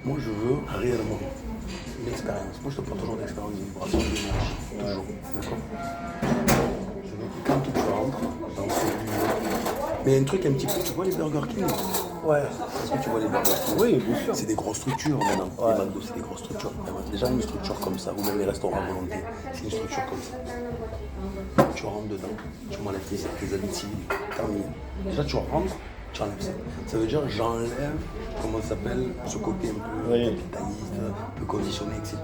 Moi, je veux réellement une expérience. Moi, je te prends toujours d'expérience, une vibration d'énergie. Toujours. D'accord. Je veux que quand tu rentres dans ce lieu. Mais un truc un petit peu, tu vois les Burger King? Ouais. Est-ce que tu vois les Burger King? Oui, bien sûr. C'est des grosses structures maintenant. Ouais. Les McDo, c'est des grosses structures. Déjà, une structure comme ça, ou même les restaurants à volonté, c'est une structure comme ça. Tu rentres dedans, tu m'enlèves tes habits civils, terminé. Déjà, tu rentres, tu enlèves ça. Ça veut dire j'enlève, comment ça s'appelle, ce côté un peu capitaliste, un peu conditionné, etc.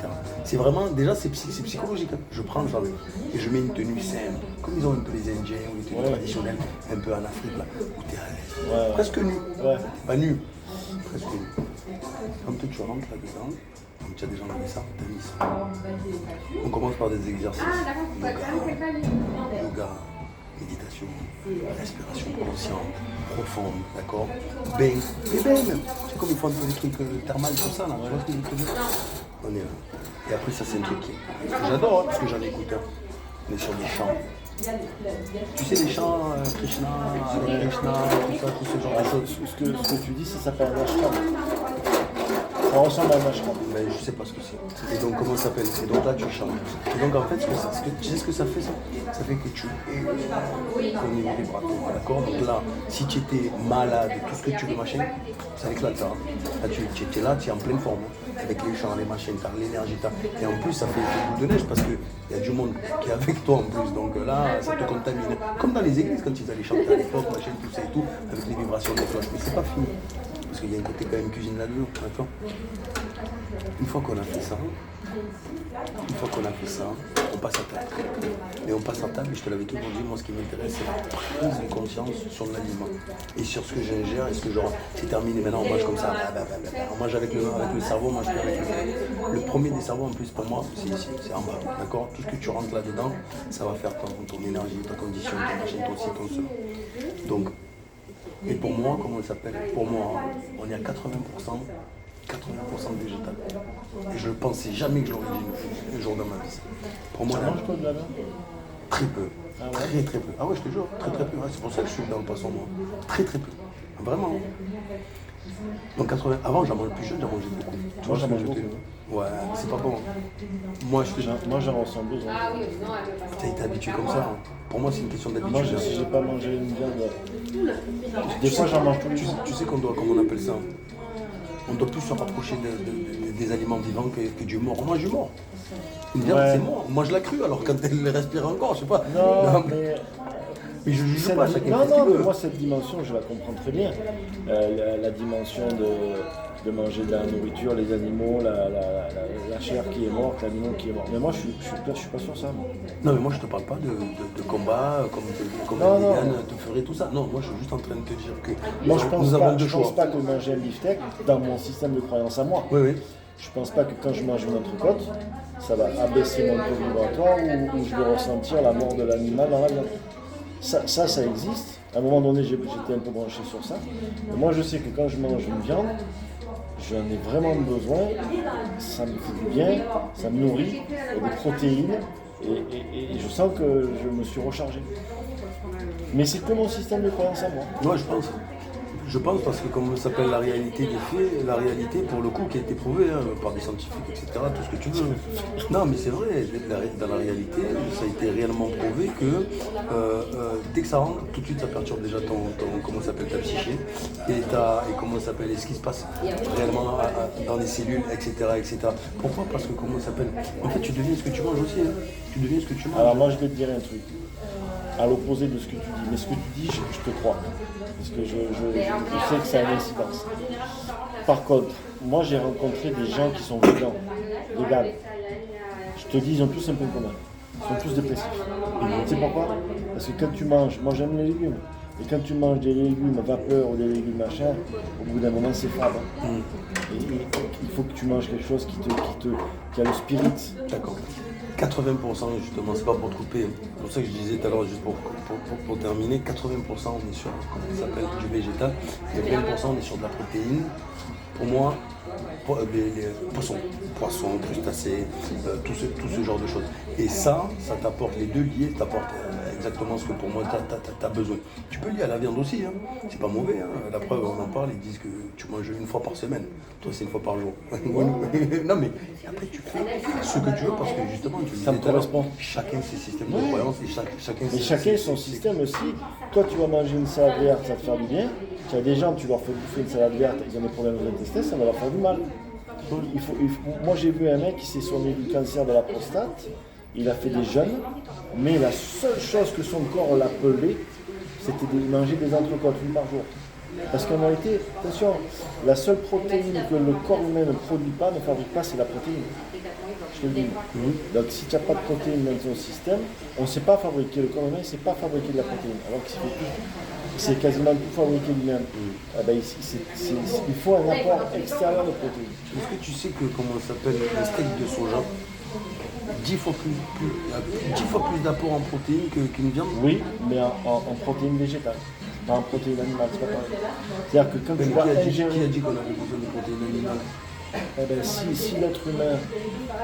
C'est vraiment, déjà, c'est psychologique. Hein. Je prends ça et je mets une tenue saine, comme ils ont un peu les Indiens ou les tenues traditionnelles, un peu en Afrique, là, où tu es à l'aise. Ouais. Presque nu. Ouais. Pas nu, presque nu. Comme toi, tu rentres là-dedans. Donc tu as déjà enlevé ça, tu as mis ça. On commence par des exercices. Yoga, méditation, respiration consciente, profonde, d'accord? Bain, et bain même. C'est comme ils font un peu des trucs thermales comme ça, là. Tu vois ce que je veux dire? On est là. Et après, ça, c'est un truc que j'adore, hein, parce que j'en écoute. Hein. On est sur des chants. Tu sais, les chants Krishna, Hare Krishna, tout ce genre de choses. Ce que tu dis, ça s'appelle un ashram. Ça ressemble à un ashram. Mais je sais pas ce que c'est. Et donc comment ça s'appelle? Et donc là tu chantes. Et donc en fait, tu sais ce que ça fait ça? Ça fait que tu es comme une vibrato, d'accord? Donc là, si tu étais malade, tout ce que tu veux machin, ça éclate ça. Là tu es là, tu es en pleine forme. Hein. Avec les chants, les machines, t'as l'énergie, et en plus ça fait une boule de neige parce qu'il y a du monde qui est avec toi en plus. Donc là, ça te contamine. Comme dans les églises quand ils allaient chanter à l'époque, machin, tout ça et tout, avec les vibrations des cloches. Mais c'est pas fini. Parce qu'il y a un côté quand même cuisine là-dedans, d'accord? Une fois qu'on a fait ça, on passe à table. Mais on passe à table, et je te l'avais toujours dit, moi ce qui m'intéresse c'est la prise de conscience sur l'aliment. Et sur ce que j'ingère, et ce que genre, c'est terminé, maintenant on mange comme ça, on mange avec le cerveau, on mange plus avec le premier des cerveaux en plus pour moi, c'est ici, c'est en bas, d'accord? Tout ce que tu rentres là-dedans, ça va faire ton énergie, ta condition, ton machin, ton ci, ton cela. Donc, et pour moi, comment ça s'appelle? Pour moi, on est à 80% végétal. Et je ne pensais jamais que je l'aurais dit un jour dans ma vie. Pour moi, Ça mange quoi de la viande? très peu. Ah ouais? Très peu. Ah ouais, je te jure, très peu. Ouais, c'est pour ça que je suis dans le poisson, moi. Très peu. Vraiment. Donc 80. Avant, j'en mangeais plus jeune, j'en mangeais beaucoup. Tu vois, j'en mange je te- beaucoup. Ouais, c'est pas bon. Moi, J'en ressens besoin. tu as été habitué comme ça. Hein. Pour moi, c'est une question d'habitude. Moi, si j'ai pas mangé une viande, des fois j'en mange tous les jours. Tu sais qu'on doit, comment on appelle ça? On doit plus se rapprocher des aliments vivants que du mort. On mange du mort. Une viande, Ouais. c'est mort. On mange la crue alors quand elle respire encore, je sais pas. Non, Mais je juge cette pas, di- chacun non, fait ce qu'il non, mais veut. moi cette dimension, je la comprends très bien. La dimension de manger de la nourriture, les animaux, la chair qui est morte, l'animal qui est mort. Mais moi, je suis pas sur ça. Moi. Non, mais moi, je te parle pas de combat, comme Non, les non. véganes te ferait tout ça. Non, moi, je suis juste en train de te dire que Moi, je pense nous avons deux je pense choix. pas que manger un beefsteak, dans mon système de croyance à moi, Oui. je pense pas que quand je mange une entrecôte, ça va abaisser mon taux vibratoire ou je vais ressentir la mort de l'animal dans la viande. Ça existe. À un moment donné, j'étais un peu branché sur ça. Mais moi, je sais que quand je mange une viande, j'en ai vraiment besoin. Ça me fait du bien, ça me nourrit, il y a des protéines et je sens que je me suis rechargé. Mais c'est que mon système de croyance à moi. Moi, je pense. Je pense parce que comme ça s'appelle la réalité des faits, la réalité pour le coup qui a été prouvée hein, par des scientifiques, etc., tout ce que tu veux. Non mais c'est vrai, dans la réalité, ça a été réellement prouvé que dès que ça rentre, tout de suite ça perturbe déjà comment ça s'appelle ta psyché et comment ça s'appelle, et ce qui se passe réellement dans les cellules, etc., etc. Pourquoi? Parce que comment ça s'appelle, en fait tu deviens ce que tu manges aussi, hein. Tu deviens ce que tu manges. Alors moi je vais te dire un truc, à l'opposé de ce que tu dis, mais ce que tu dis, je te crois, parce que je sais que ça a une incidence. Par contre, moi j'ai rencontré des gens qui sont végans, je te dis, ils ont tous un point commun, ils sont tous dépressifs. Tu sais pourquoi? Parce que quand tu manges, moi j'aime les légumes, et quand tu manges des légumes vapeur ou des légumes machin, au bout d'un moment c'est fade. Hein. Et il faut que tu manges quelque chose qui a le spirit. D'accord. 80% justement, c'est pas pour te couper, c'est pour ça que je disais tout à l'heure, juste pour terminer, 80% on est sur, comment ça s'appelle, du végétal, et 20% on est sur de la protéine. Pour moi, les poissons, crustacés, tout ce genre de choses. Et ça t'apporte, les deux liés t'apportent exactement ce que pour moi tu as besoin. Tu peux lier à la viande aussi, hein. C'est pas mauvais. Hein. La preuve, on en parle, ils disent que tu manges une fois par semaine. Toi, c'est une fois par jour. Non, mais après, tu fais ce que tu veux parce que justement, tu ça me correspond. Chacun ses systèmes de croyance et chacun son système aussi. Toi, tu vas manger une salade verte, ça va te faire du bien. Tu as des gens, tu leur fais bouffer une salade verte, ils ont des problèmes aux intestins, ça va leur faire du mal. Moi, j'ai vu un mec qui s'est soigné du cancer de la prostate. Il a fait des jeûnes, mais la seule chose que son corps l'appelait, c'était de manger des entrecôtes une par jour. Parce qu'en réalité, attention, la seule protéine que le corps humain ne produit pas, ne fabrique pas, c'est la protéine. Je te le dis. Donc si tu n'as pas de protéines dans ton système, on ne sait pas fabriquer, le corps humain ne sait pas fabriquer de la protéine. Alors qu'il c'est quasiment tout fabriqué lui-même. Il faut un apport extérieur de protéines. Est-ce que tu sais que, comment ça s'appelle, le steak de soja 10 fois plus d'apport en protéines qu'une viande? Oui, mais en protéines végétales. Pas en protéines animales, c'est pas pareil. C'est-à-dire que quand tu vas ingérer... Qui a dit qu'on avait besoin de protéines animales? Eh ben, si l'être humain,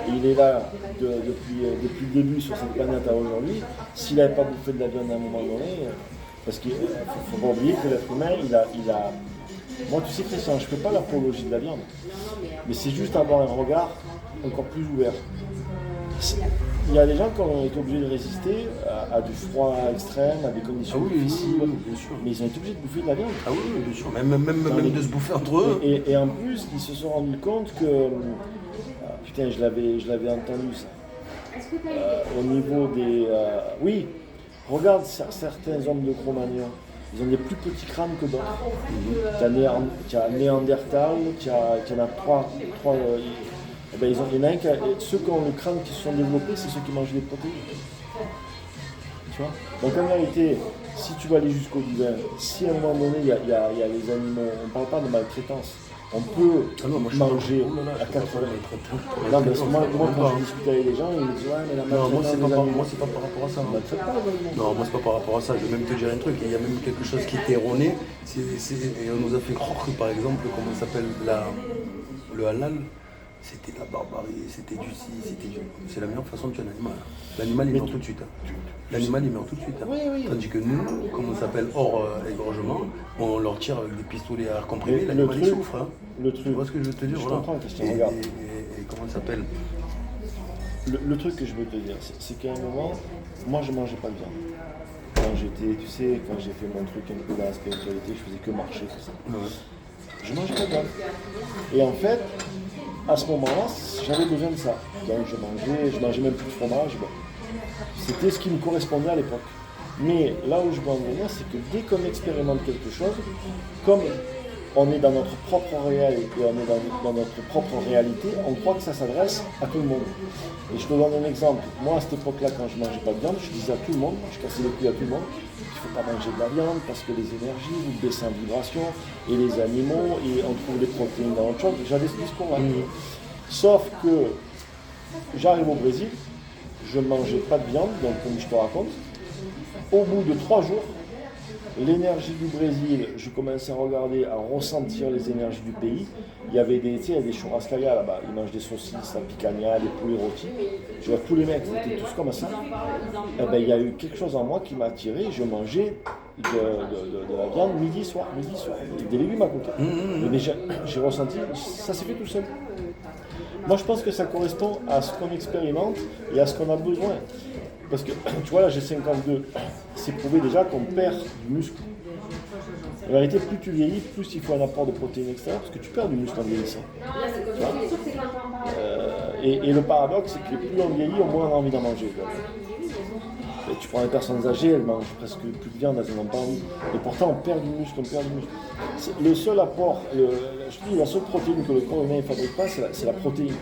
il est là depuis le début sur cette planète à aujourd'hui, s'il n'avait pas bouffé de la viande à un moment donné, parce qu'il ne faut pas oublier que l'être humain, il a... Moi, tu sais, Christian, je ne fais pas l'apologie de la viande, mais c'est juste avoir un regard encore plus ouvert. Il y a des gens qui ont été obligés de résister à du froid extrême, à des conditions difficiles, bien sûr. Mais ils ont été obligés de bouffer de la viande. Ah oui, bien sûr, même de se bouffer entre eux. Et en plus, ils se sont rendus compte que, putain, je l'avais entendu ça, au niveau des... oui, regarde certains hommes de Cro-Magnon, ils ont des plus petits crânes que d'autres. Tu as Néandertal, tu en as trois eh ben, il y en a un ceux qui ont le crâne qui se sont développés, c'est ceux qui mangent des protéines. Tu vois? Donc en réalité, si tu vas aller jusqu'au divin, si à un moment donné il y a les animaux, on ne parle pas de maltraitance, on peut manger à 80. Non, mais moi quand je discute avec les gens, ils me disent ouais, mais la maltraitance. Moi c'est pas par rapport à ça. Non, moi c'est pas par rapport à ça. Je vais même te dire un truc, il y a même quelque chose qui est erroné. Et on nous a fait croire que par exemple, comment ça s'appelle le halal, c'était de la barbarie, c'était du ci, c'était du... C'est la meilleure façon de tuer un animal. L'animal, il meurt tout de suite. L'animal, il meurt tout de suite. Oui. Tandis que nous, comment ça s'appelle, hors égorgement, on leur tire avec des pistolets à air comprimé, l'animal, il souffre. Hein. Tu vois ce que je veux te dire? Je comprends, Christian, regarde. Et comment ça s'appelle? Le truc que je veux te dire, c'est qu'à un moment, moi, je ne mangeais pas de viande. Quand j'ai fait mon truc un peu dans la spiritualité, je faisais que marcher, tout ça. Ouais. Je mangeais pas de viande. Et en fait, à ce moment-là, j'avais besoin de ça. Donc je mangeais même plus de fromage. Bon. C'était ce qui me correspondait à l'époque. Mais là où je veux en venir, c'est que dès qu'on expérimente quelque chose, comme on est dans notre propre réel et on est dans notre propre réalité, on croit que ça s'adresse à tout le monde. Et je te donne un exemple. Moi, à cette époque-là, quand je ne mangeais pas de viande, je disais à tout le monde, je cassais les couilles à tout le monde, qu'il ne faut pas manger de la viande parce que les énergies, vous baissez en vibration, et les animaux, et on trouve des protéines dans autre chose. J'avais ce discours-là. Sauf que j'arrive au Brésil, je ne mangeais pas de viande, donc comme je te raconte, au bout de 3 jours, l'énergie du Brésil, je commençais à regarder, à ressentir les énergies du pays. Il y avait des churrascaria là-bas, ils mangent des saucisses, la picanha, des poulets rôtis. Je vois tous les mecs, ils étaient tous comme ça. Et ben, il y a eu quelque chose en moi qui m'a attiré, je mangeais de la viande midi, soir, des légumes à côté. Mais j'ai ressenti, ça s'est fait tout seul. Moi je pense que ça correspond à ce qu'on expérimente et à ce qu'on a besoin. Parce que, tu vois, là j'ai 52, c'est prouvé déjà qu'on perd du muscle. En réalité, plus tu vieillis, plus il faut un apport de protéines extérieures, parce que tu perds du muscle en vieillissant. Et le paradoxe, c'est que plus on vieillit, au moins on a envie d'en manger. Et tu prends les personnes âgées, elles mangent presque plus de viande, elles n'en ont pas envie. Et pourtant, on perd du muscle. Le seul apport, je te dis, la seule protéine que le corps humain ne fabrique pas, c'est la protéine.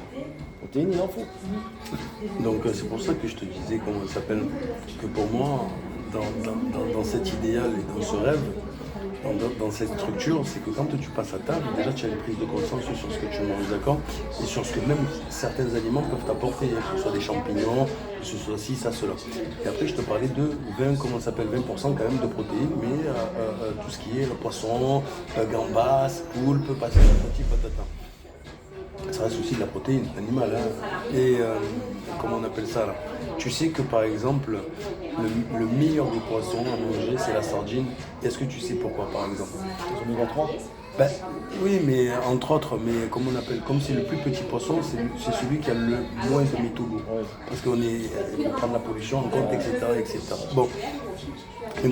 Protéine, il en faut. Donc c'est pour ça que je te disais, comment ça s'appelle, que pour moi, dans cet idéal et dans ce rêve, dans cette structure, c'est que quand tu passes à table, déjà tu as une prise de conscience sur ce que tu manges, d'accord? Et sur ce que même certains aliments peuvent t'apporter, que ce soit des champignons, que ce soit ci, ça, cela. Et après, je te parlais de 20, comment ça s'appelle, 20% quand même de protéines, mais tout ce qui est le poisson, gambas, poulpe, patati, patata. reste aussi de la protéine animale. Hein. Et comment on appelle ça là? Tu sais que par exemple, le meilleur des poissons à manger, c'est la sardine. Est-ce que tu sais pourquoi par exemple? Les oméga 3. Ben, oui, mais entre autres, mais comme on appelle, comme c'est le plus petit poisson, c'est celui qui a le moins de métaux lourds. Ouais. Parce qu'on faut prendre la pollution en compte, etc. etc. Bon. Et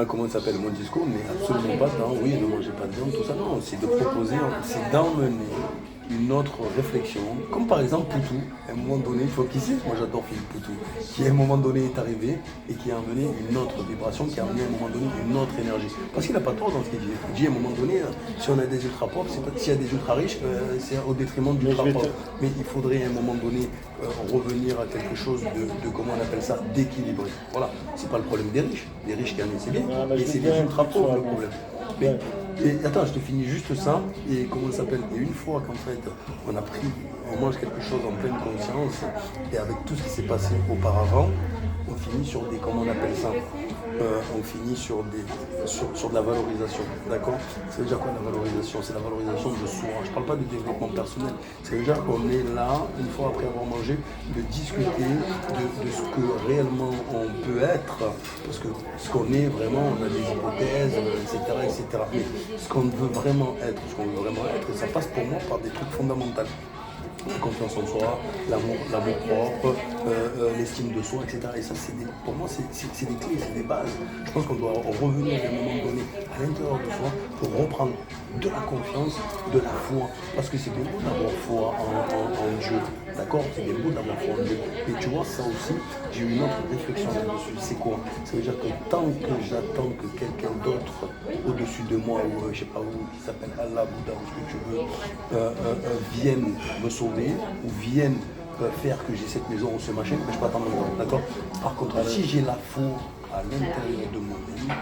comment ça s'appelle? Mon discours n'est absolument pas dans oui, ne mangez pas de viande, tout ça. Non, c'est de proposer, c'est d'emmener une autre réflexion. Comme par exemple Poutou, à un moment donné, il faut qu'il sait, moi j'adore Philippe Poutou, qui à un moment donné est arrivé et qui a amené une autre vibration, qui a amené à un moment donné une autre énergie. Parce qu'il n'a pas tort dans ce qu'il dit. Il dit à un moment donné, si on a des ultra pauvres, c'est pas s'il y a des ultra riches, c'est au détriment du ultra pauvre. Mais il faudrait à un moment donné revenir à quelque chose de comment on appelle ça, d'équilibré. Voilà, c'est pas le problème des riches. Les riches gagnent, c'est bien, et c'est les ultra pauvres le problème. Mais, et attends, je te finis juste ça, et comment ça s'appelle? Et une fois qu'en fait on mange quelque chose en pleine conscience, et avec tout ce qui s'est passé auparavant, on finit sur des, comment on appelle ça? On finit sur de la valorisation, d'accord? Ça veut dire quoi la valorisation? C'est la valorisation de soi. Je ne parle pas de développement personnel. Ça veut dire qu'on est là, une fois après avoir mangé, de discuter de ce que réellement on peut être, parce que ce qu'on est vraiment, on a des hypothèses, etc., etc. Mais ce qu'on veut vraiment être, et ça passe pour moi par des trucs fondamentaux. La confiance en soi, l'amour propre, l'estime de soi, etc. Et ça, pour moi, c'est des clés, c'est des bases. Je pense qu'on doit revenir à un moment donné à l'intérieur de soi pour reprendre de la confiance, de la foi. Parce que c'est bien beau d'avoir foi en Dieu, d'accord? C'est bien beau d'avoir foi en Dieu. Et tu vois, ça aussi, j'ai eu une autre réflexion là-dessus. C'est quoi? Ça veut dire que tant que j'attends que quelqu'un d'autre au-dessus de moi, ou je sais pas où, qui s'appelle Allah, Bouddha, ou ce que tu veux, vienne me sauver, ou vienne faire que j'ai cette maison ou ce machin, mais je peux attendre longtemps, d'accord? Par contre, si j'ai la foi à l'intérieur de moi-même,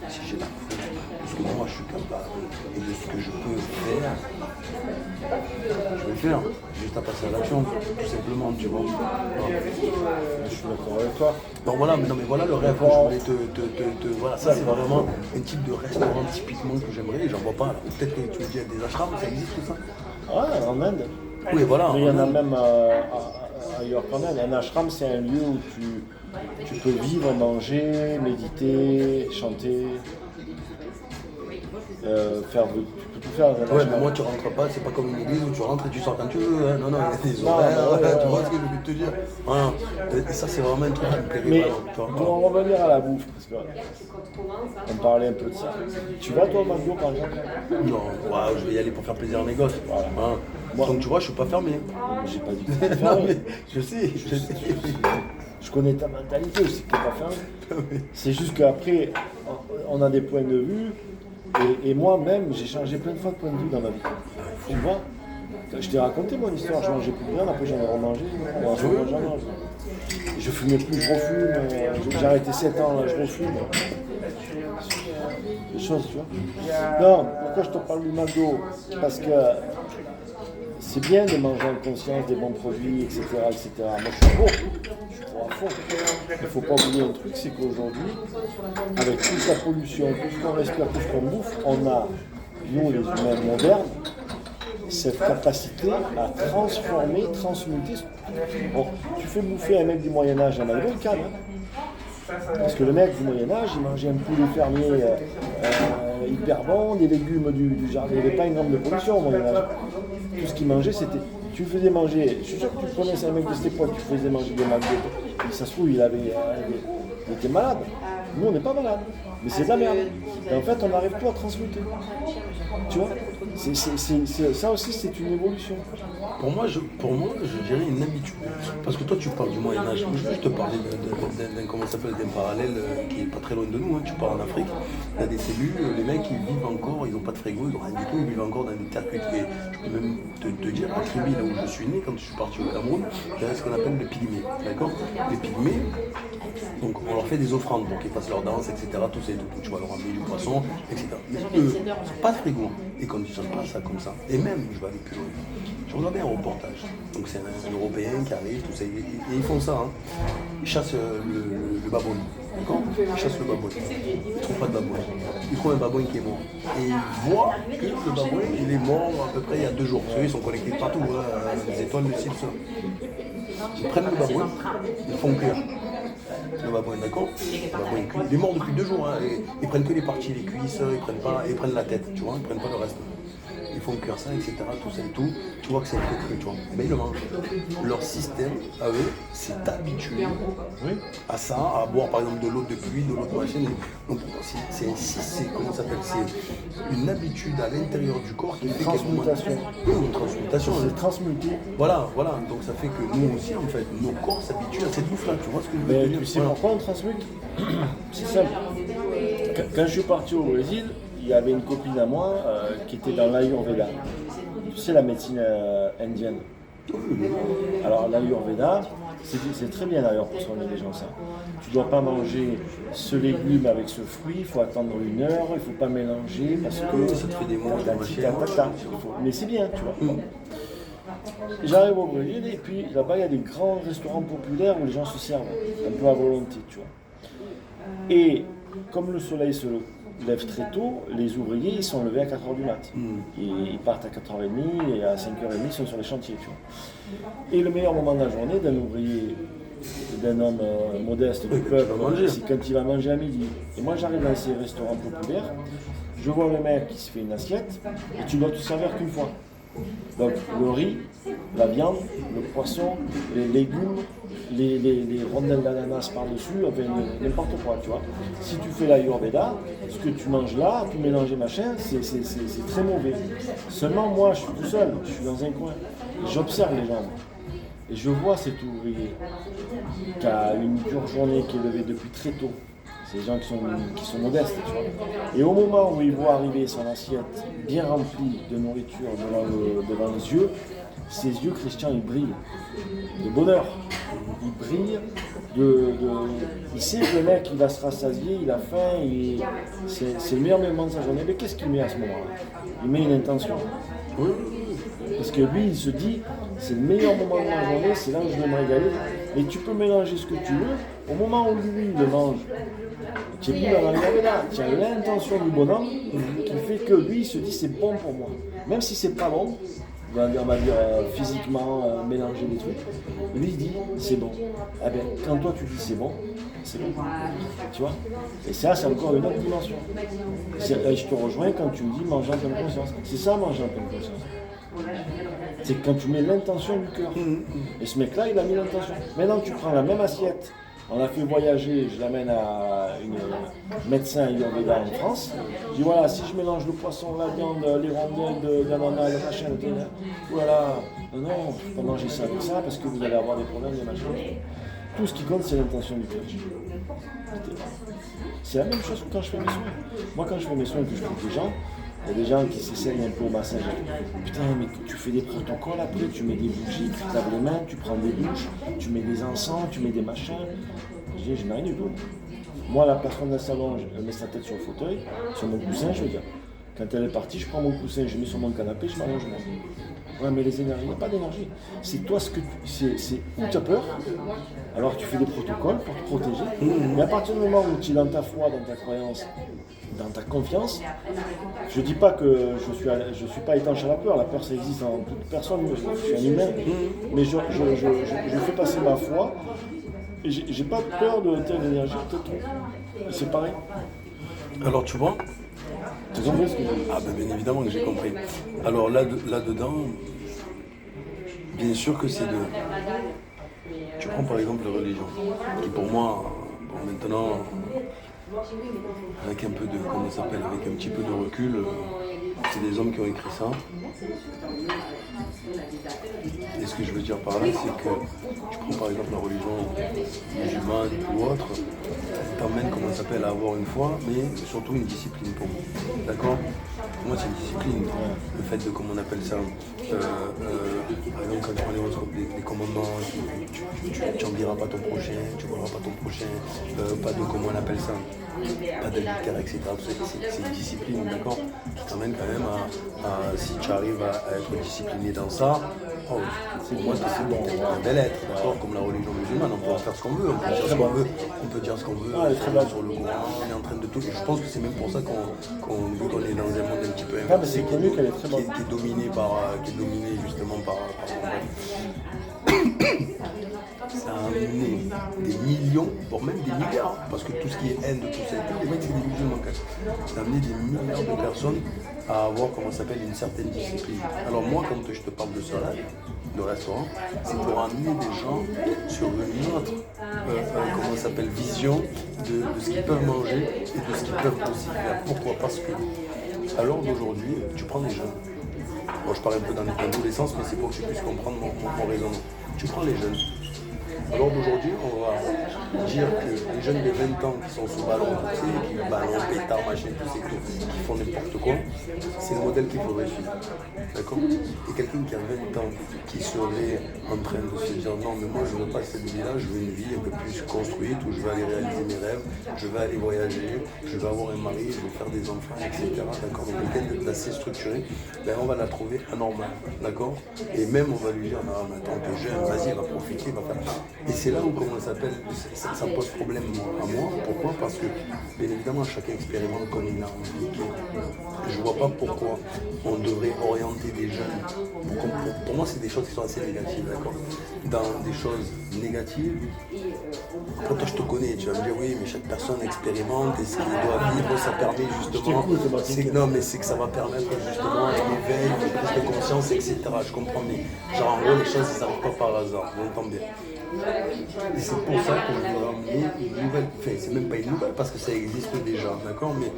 si j'ai la foi de ce que moi je suis capable et de ce que je peux faire, je vais le faire, juste à passer à l'action, tout simplement, tu vois. Voilà. Je suis d'accord avec toi. Donc voilà, mais voilà le rêve que je voulais voilà, ça c'est vraiment un type de restaurant typiquement que j'aimerais, et j'en vois pas là. Peut-être que tu me dis, il y a des ashrams, ça existe tout ça? Ouais, en Inde. Oui, voilà. Mais il y en a même ailleurs qu'en Inde. Un ashram, c'est un lieu où tu peux vivre, manger, méditer, chanter, tu peux tout faire dans un ashram. Ouais, mais moi tu rentres pas, c'est pas comme une église où tu rentres et tu sors quand tu veux. Hein. Non, il y a des horaires, tu vois ce que je veux te dire. Voilà. Et ça, c'est vraiment un truc qui me plairait. Mais pour en revenir à la bouffe, parce qu'on parlait un peu de ça. Tu vas toi au McDo par exemple? Non, ouais, je vais y aller pour faire plaisir à mes gosses. Voilà. Hein. Donc tu vois, je suis pas fermé. J'ai pas dit que t'étais fermé. Non, mais je sais. Je connais ta mentalité, je sais que t'es pas fermé. C'est juste qu'après, on a des points de vue. Et moi-même, j'ai changé plein de fois de point de vue dans ma vie. Tu vois? Je t'ai raconté mon histoire, je mangeais plus de viande, après j'en ai remangé. Je fumais plus, je refume. J'ai arrêté 7 ans, là, je refume. Des choses, tu vois. Non, pourquoi je te parle du McDo? Parce que c'est bien de manger en conscience des bons produits, etc. etc. Moi je suis pour à fond. Il ne faut pas oublier un truc, c'est qu'aujourd'hui, avec toute la pollution, tout ce qu'on respire, tout ce qu'on bouffe, on a, nous les humains modernes, cette capacité à transformer, transmuter. Bon, tu fais bouffer un mec du Moyen-Âge à McDo, il calme. Parce que le mec du Moyen-Âge, il mangeait un poulet fermier hyper bon, des légumes du jardin. Il n'y avait pas une grande de pollution au Moyen-Âge. Tout ce qu'il mangeait, c'était. Tu le faisais manger. Je suis sûr que tu connaissais un mec de cette époque, tu faisais manger des McDo. Et ça se trouve, il était malade. Nous, on n'est pas malade. Mais c'est de la merde. Et en fait, on n'arrive plus à transmuter. Tu vois? Ça aussi, c'est une évolution. Pour moi, je dirais une habitude. Parce que toi, tu parles du Moyen-Âge. Je veux juste te parler d'un parallèle qui n'est pas très loin de nous. Hein. Tu pars en Afrique, il y a des cellules, les mecs, ils vivent encore, ils n'ont pas de frigo, ils n'ont rien du tout, ils vivent encore dans des terres cultivées. Je peux même te dire, en Tribu, là où je suis né, quand je suis parti au Cameroun, il y a ce qu'on appelle les pygmées. D'accord? Les pygmées, donc on leur fait des offrandes pour qu'ils fassent leur danse, etc. Tout ça. sais, tu vas leur ramener du poisson, etc. Mais eux, c'est pas très goût. Ils conditionnent pas ça comme ça. Et même, je vais aller plus loin. Je regardais un reportage. Donc c'est un Européen qui arrive, tout ça, et ils font ça. Hein. Ils chassent le baboune. D'accord? Ils chassent le baboune. Ils ne trouvent pas de baboune. Ils trouvent un baboune qui est mort. Et ils voient que le baboune, il est mort à peu près il y a 2 jours. Parce qu'ils sont connectés partout, les étoiles, le ciel, ça. Ils prennent le babouin, ils font cuire. Le babouin, d'accord? Le babouin cuit. Il est mort depuis 2 jours. Hein, et ils prennent que les parties, les cuisses, ils prennent la tête, tu vois, ils prennent pas le reste. Ils font cuire ça, etc. Tout ça et tout. Tu vois que c'est un peu cru, tu vois. Mais ils le mangent. Leur système, à eux, c'est habitué à ça, à boire par exemple de l'eau de pluie, de l'eau de machin. Donc c'est comment ça s'appelle? C'est une habitude à l'intérieur du corps qui fait transmutation. Une transmutation. C'est transmuté. Voilà. Donc ça fait que nous aussi, en fait, nos corps s'habituent à cette bouffe-là. Tu vois ce que je veux dire? Tu sais pourquoi on transmute? C'est simple. Quand je suis parti au Brésil, il y avait une copine à moi qui était dans l'Ayurveda. Tu sais, la médecine indienne. Alors l'Ayurveda, c'est très bien d'ailleurs pour soigner les gens ça. Tu ne dois pas manger ce légume avec ce fruit, il faut attendre 1 heure, il ne faut pas mélanger parce que ça te fait des mots, mais c'est bien, tu vois. J'arrive au Brésil et puis là-bas il y a des grands restaurants populaires où les gens se servent un peu à volonté, tu vois. Et comme le soleil se lève très tôt, les ouvriers ils sont levés à 4h du mat. Ils partent à 4h30 et à 5h30 ils sont sur les chantiers, tu vois. Et le meilleur moment de la journée d'un ouvrier, d'un homme modeste du peuple, c'est quand il va manger à midi. Et moi j'arrive dans ces restaurants populaires, je vois le mec qui se fait une assiette et tu dois te servir qu'une fois. Donc le riz, la viande, le poisson, les légumes, les rondelles d'ananas par-dessus, enfin, n'importe quoi, tu vois. Si tu fais l'Ayurveda, ce que tu manges là, tout mélanger machin, c'est très mauvais. Seulement moi, je suis tout seul, je suis dans un coin, j'observe les gens. Et je vois cet ouvrier qui a une dure journée, qui est levé depuis très tôt. C'est des gens qui sont modestes, tu vois. Et au moment où il voit arriver son assiette bien remplie de nourriture devant les yeux, ses yeux, Christian, ils brillent de bonheur. Il brille il sait que le mec, il va se rassasier, il a faim, c'est le meilleur moment de sa journée. Mais qu'est-ce qu'il met à ce moment-là? Il met une intention. Parce que lui, il se dit, c'est le meilleur moment de ma journée, c'est là où je vais me régaler. Et tu peux mélanger ce que tu veux. Au moment où lui, il le mange, tu es plus dans l'Ayurveda, tu as l'intention du bonhomme qui fait que lui, il se dit, c'est bon pour moi. Même si c'est pas bon, on va dire physiquement, mélanger des trucs. Lui, il dit, c'est bon. Eh bien, quand toi, tu dis c'est bon, tu vois. Et ça, c'est encore une autre dimension. Je te rejoins quand tu me dis manger en pleine conscience. C'est ça, manger en pleine conscience. C'est quand tu mets l'intention du cœur. Et ce mec-là, il a mis l'intention. Maintenant, tu prends la même assiette. On l'a fait voyager, je l'amène à une médecin Ayurveda en France. Je dis voilà, si je mélange le poisson, la viande, les rondelles d'ananas, le machin, voilà, non, je ne peux pas manger ça avec ça parce que vous allez avoir des problèmes, des machins. Tout ce qui compte, c'est l'intention du cœur. C'est la même chose que quand je fais mes soins. Moi, quand je fais mes soins, que je fais des gens, il y a des gens qui s'essayent un peu au massage. Putain, mais tu fais des protocoles après, tu mets des bougies, tu te laves les mains, tu prends des douches, tu mets des encens, tu mets des machins. Je dis, je n'ai rien du tout. Moi, la personne elle s'allonge, elle met sa tête sur le fauteuil, sur mon coussin, je veux dire. Quand elle est partie, je prends mon coussin, je mets sur mon canapé, je m'allonge moi. Ouais, mais les énergies, il n'y a pas d'énergie. C'est toi ce que c'est où tu as peur, alors tu fais des protocoles pour te protéger. Mais à partir du moment où tu es dans ta foi, dans ta croyance, dans ta confiance, je ne dis pas que je suis pas étanche à la peur ça existe en toute personne, je suis un humain, mais je fais passer ma foi, et j'ai pas peur de telle énergie, tel truc. Et c'est pareil. Alors tu vois, tu as compris ce que je dis? Ah ben bien évidemment que j'ai compris. Alors là-dedans, bien sûr que c'est de... Tu prends par exemple la religion, qui pour moi, bon, maintenant, avec un peu de, comment ça s'appelle, avec un petit peu de recul, c'est des hommes qui ont écrit ça. Et ce que je veux dire par là, c'est que tu prends par exemple la religion musulmane ou autre, t'emmène, comment ça s'appelle, à avoir une foi, mais surtout une discipline pour moi. D'accord? Pour moi, c'est une discipline. Le fait de, comment on appelle ça, par exemple, quand tu prends les commandements, tu n'en diras pas ton prochain, tu ne voleras pas ton prochain, pas de, comment on appelle ça, pas d'adultère, etc. C'est une discipline, d'accord, qui t'amène quand même à si tu arrives à être discipliné dans ça, pour moi c'est bon, t'es un bel être, d'accord, comme la religion musulmane, on peut en faire ce qu'on veut, on peut dire ce qu'on veut, on est très sur le Coran, on est en train de tout, je pense que c'est même pour ça qu'on est dans un monde un petit peu inversé, qui est dominé justement par ça a amené des millions, voire même des milliards, parce que tout ce qui est haine de tout ça, les mecs c'est des musulmans. Ça a amené des milliards de personnes à avoir, une certaine discipline. Alors moi, quand je te parle de cela, de restaurant, c'est pour amener des gens sur une autre, vision de ce qu'ils peuvent manger et de ce qu'ils peuvent aussi faire. Pourquoi? Parce que à l'heure d'aujourd'hui, tu prends des jeunes. Bon, je parle un peu dans tous les sens, mais c'est pour que tu puisses comprendre mon raisonnement. Tu prends les jeunes. Alors d'aujourd'hui, on va dire que les jeunes de 20 ans qui sont sous ballon, qui ballon, pétard, machin, tout ces trucs, qui font n'importe quoi, c'est le modèle qu'il faudrait suivre. D'accord? Et quelqu'un qui a 20 ans, qui serait en train de se dire non, mais moi je ne veux pas cette vie-là, je veux une vie un peu plus construite où je vais aller réaliser mes rêves, je vais aller voyager, je vais avoir un mari, je vais faire des enfants, etc. D'accord? Donc quelqu'un d'assez structuré, on va la trouver anormale. D'accord? Et même on va lui dire non, mais attends, t'es jeune, vas-y, va profiter, va faire. Et c'est là où, ça pose problème à moi. Pourquoi? Parce que, bien évidemment, chacun expérimente comme il a envie. Je ne vois pas pourquoi on devrait orienter des jeunes. Pour moi, c'est des choses qui sont assez négatives, d'accord? Dans des choses négatives, quand toi je te connais, tu vas me dire oui, mais chaque personne expérimente et ce qu'il doit vivre, ça permet justement. C'est que ça va permettre justement un éveil, une prise de conscience, etc. Je comprends, mais genre en gros, les choses, ça n'arrivent pas par hasard, vous entendez bien. Et c'est pour ça que je veux ramener une nouvelle, c'est même pas une nouvelle parce que ça existe déjà, d'accord, mais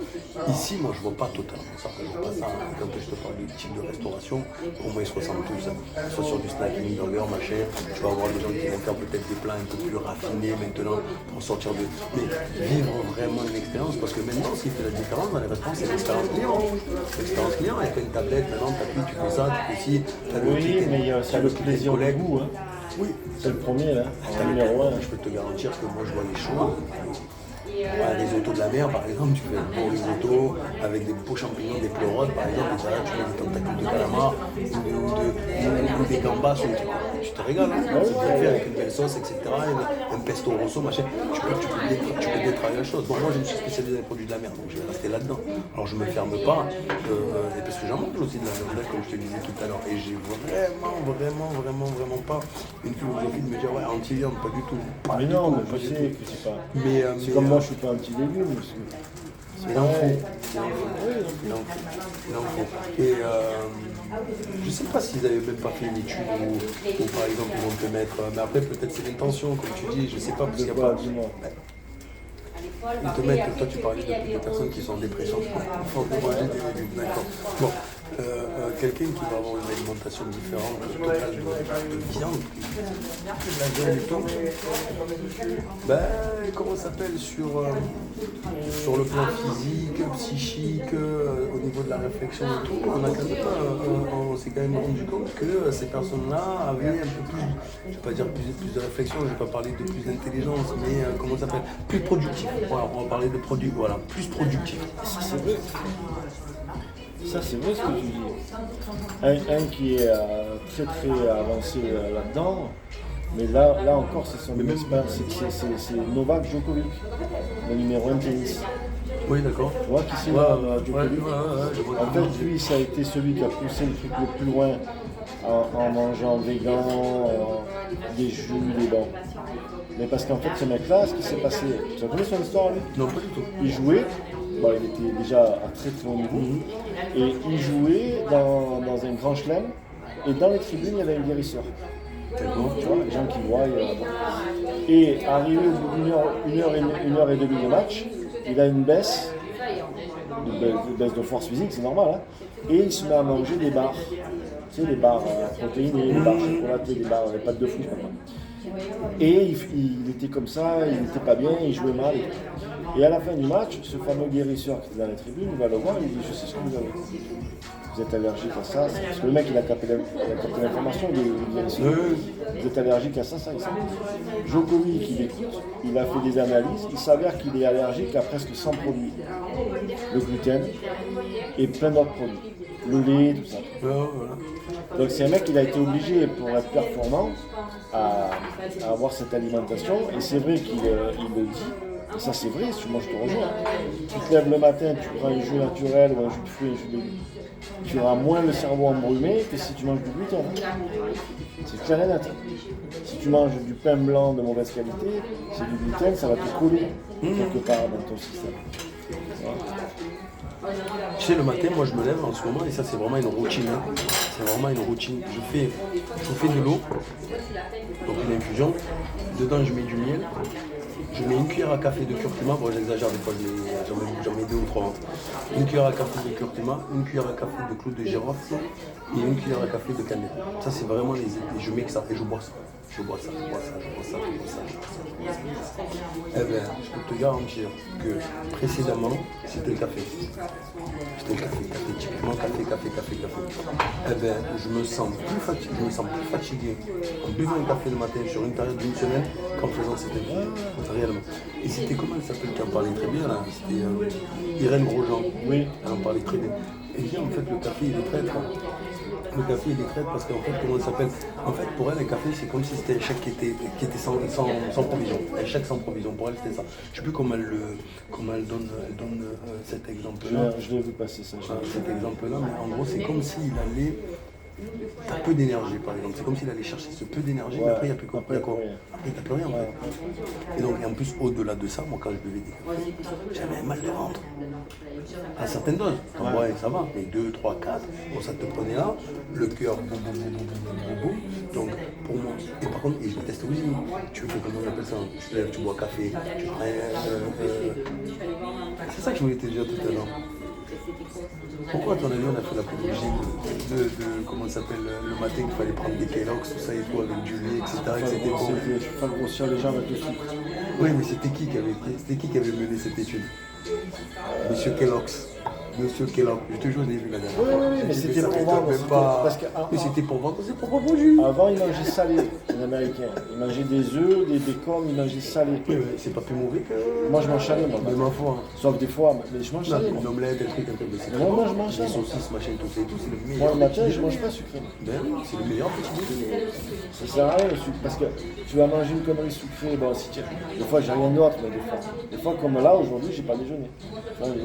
ici moi je vois pas totalement ça, je vois pas ça, quand je te parle du type de restauration, pour moi ils se ressemblent tous, soit sur du snacking, burger, machin, tu vas avoir des gens qui vont faire peut-être des plats un peu plus raffinés maintenant pour sortir de, mais vivre vraiment une expérience, parce que maintenant ce qui fait la différence dans les restaurants c'est l'expérience client, avec une tablette, maintenant t'appuies, tu fais ça, tu fais ci, mais il y a aussi le plaisir du goût, hein. Oui, c'est le premier là, numéro 1. Je peux te garantir que moi je vois les choix. Un risotto de la mer par exemple, tu fais un beau risotto avec des beaux champignons, des pleurotes par exemple, et là tu mets des tentacules de calamar ou des gambas, tu te régales, hein. C'est bien fait avec une belle sauce, etc. Un pesto rosso, machin. Tu peux détravailler la chose. Bon, moi je me suis spécialisé dans les produits de la mer, donc je vais rester là-dedans. Alors je me ferme pas, et parce que j'en mange aussi de la mer, comme je te disais tout à l'heure. Et j'ai vraiment pas une philosophie de me dire ouais, anti-viande, pas du tout. Mais non, mais je sais que c'est pas. C'est comme moi, je suis pas un petit légume. Il en faut. Et je sais pas s'ils avaient même pas fait une étude ou par exemple ils vont te mettre. Mais après peut-être c'est l'intention, comme tu dis, je sais pas parce qu'il n'y a pas. Ils te mettent, toi tu parlais de personnes qui sont en dépression, faut manger des légumes, d'accord. Bon, quelqu'un qui va avoir une alimentation différente de viande, la viande du temps, comment ça s'appelle sur le plan physique, psychique, au niveau de la réflexion et tout, on s'est quand même rendu compte que ces personnes-là avaient un peu plus, je ne vais pas dire plus de réflexion, je ne vais pas parler de plus d'intelligence, mais comment ça s'appelle, plus productif. Voilà, on va parler de produits, voilà, plus productif. Ça c'est vrai ce que tu dis. Un qui est très avancé là-dedans, mais là encore c'est son expérience, c'est Novak Djokovic, le numéro 1 tennis. Oui, d'accord. Tu vois qui c'est Djokovic. En fait, lui, ça a été celui qui a poussé le truc le plus loin en mangeant végan, des jus, des bancs. Mais parce qu'en fait, ce mec-là, ce qui s'est passé, tu as connu son histoire lui? Non, pas du tout. Il jouait, il était déjà à très haut niveau, et il jouait dans un grand chelem, et dans les tribunes, il y avait un guérisseur. Tu vois, les gens qui voient. Et arrivé au bout d'une heure et demie de match, il a une baisse de force physique, c'est normal, hein, et il se met à manger des barres. Tu sais, les barres protéinés, les barres chocolatées, les barres, les pâtes de fruits. Et il était comme ça, il n'était pas bien, il jouait mal. Et à la fin du match, ce fameux guérisseur qui était dans la tribune, il va le voir et il dit je sais ce que vous avez. Vous êtes allergique à ça, parce que le mec il a capté l'information, il guérisseur. Vous êtes allergique à ça, ça et ça. Djokovic, il écoute, il a fait des analyses, il s'avère qu'il est allergique à presque 100 produits. Le gluten et plein d'autres produits. Le lait, tout ça. Donc c'est un mec qui a été obligé, pour être performant, à avoir cette alimentation. Et c'est vrai qu'il le dit. Et ça c'est vrai, si moi je te rejoins. Tu te lèves le matin, tu prends un jus naturel ou un jus de fruits, un jus de légumes. Tu auras moins le cerveau embrumé que si tu manges du gluten. C'est clair et net. Si tu manges du pain blanc de mauvaise qualité, c'est du gluten, ça va te coller quelque part dans ton système. Tu sais, le matin, moi je me lève en ce moment, et ça c'est vraiment une routine. C'est vraiment une routine. Je fais de l'eau, donc une infusion. Dedans, je mets du miel. Je mets une cuillère à café de curcuma. Bon, j'exagère des fois, j'en mets 2 ou 3. Une cuillère à café de curcuma, une cuillère à café de clou de girofle et une cuillère à café de cannelle. Ça, c'est vraiment les. Je mets que ça et je bois ça. Je bois ça. Eh bien, je peux te garantir que précédemment, c'était le café. C'était le café, typiquement café. Eh bien, je me sens plus fatigué en buvant un café le matin sur une période d'une semaine qu'en faisant cette infusion, réellement. Et c'était comment elle s'appelle qui en parlait très bien là. C'était Irène Grosjean. Oui. Elle en parlait très bien. Et bien, en fait, le café, il est traître. Le café, il est traître parce qu'en fait, comment il s'appelle? En fait, pour elle, un café, c'est comme si c'était un chèque qui était sans provision. Un chèque sans provision. Pour elle, c'était ça. Je ne sais plus comment elle donne cet exemple-là. Je l'ai vu passer ça. Cet exemple-là, mais en gros, c'est comme s'il allait. T'as peu d'énergie, par exemple. C'est comme s'il allait chercher ce peu d'énergie, mais après, il n'y a plus quoi. Après, t'as plus rien. En fait. Et donc, en plus, au-delà de ça, moi, quand je buvais des cafés, j'avais un mal de ventre. À certaines doses. Ouais, ça va. Mais 2, 3, 4, bon, ça te prenait là, le cœur, boum. Donc, pour moi, et par contre, je déteste aussi. Tu fais comment on appelle ça? Tu te lèves, tu bois café, tu prends. C'est ça que je voulais te dire tout à l'heure. Pourquoi, à ton avis, on a fait l'apologie de comment ça s'appelle, le matin, qu'il fallait prendre des Kellogg's, tout ça et tout, avec du lait, etc. Tu fais grossir les gens avec le sucre. Oui, mais c'était qui qui avait mené cette étude? Monsieur Kellogg's. Monsieur Kellogg, je te jure, je l'ai vu la dernière fois. Oui, mais c'était pour vendre. Mais c'était pour vendre, c'est pour vendre au jus. Avant, ils mangeaient salé, les Américains. Ils mangeaient des œufs, des bacon, ils mangeaient salé. Oui, mais c'est pas plus mauvais que. Moi, je mange salé, moi. Mais ma foi. Sauf des fois, mais je mange salé. Une omelette, un truc un peu de ça. Moi, je mange salé. Des saucisses, machin, tout ça et tout, c'est le meilleur. Moi, le matin, je mange pas sucré. Ben oui, c'est le meilleur petit déjeuner. Ça sert à rien le sucre, parce que tu vas manger une connerie sucrée, bon, si tu... Des fois, j'ai rien d'autre, mais des fois, comme là, aujourd'hui, j'ai pas déjeuné.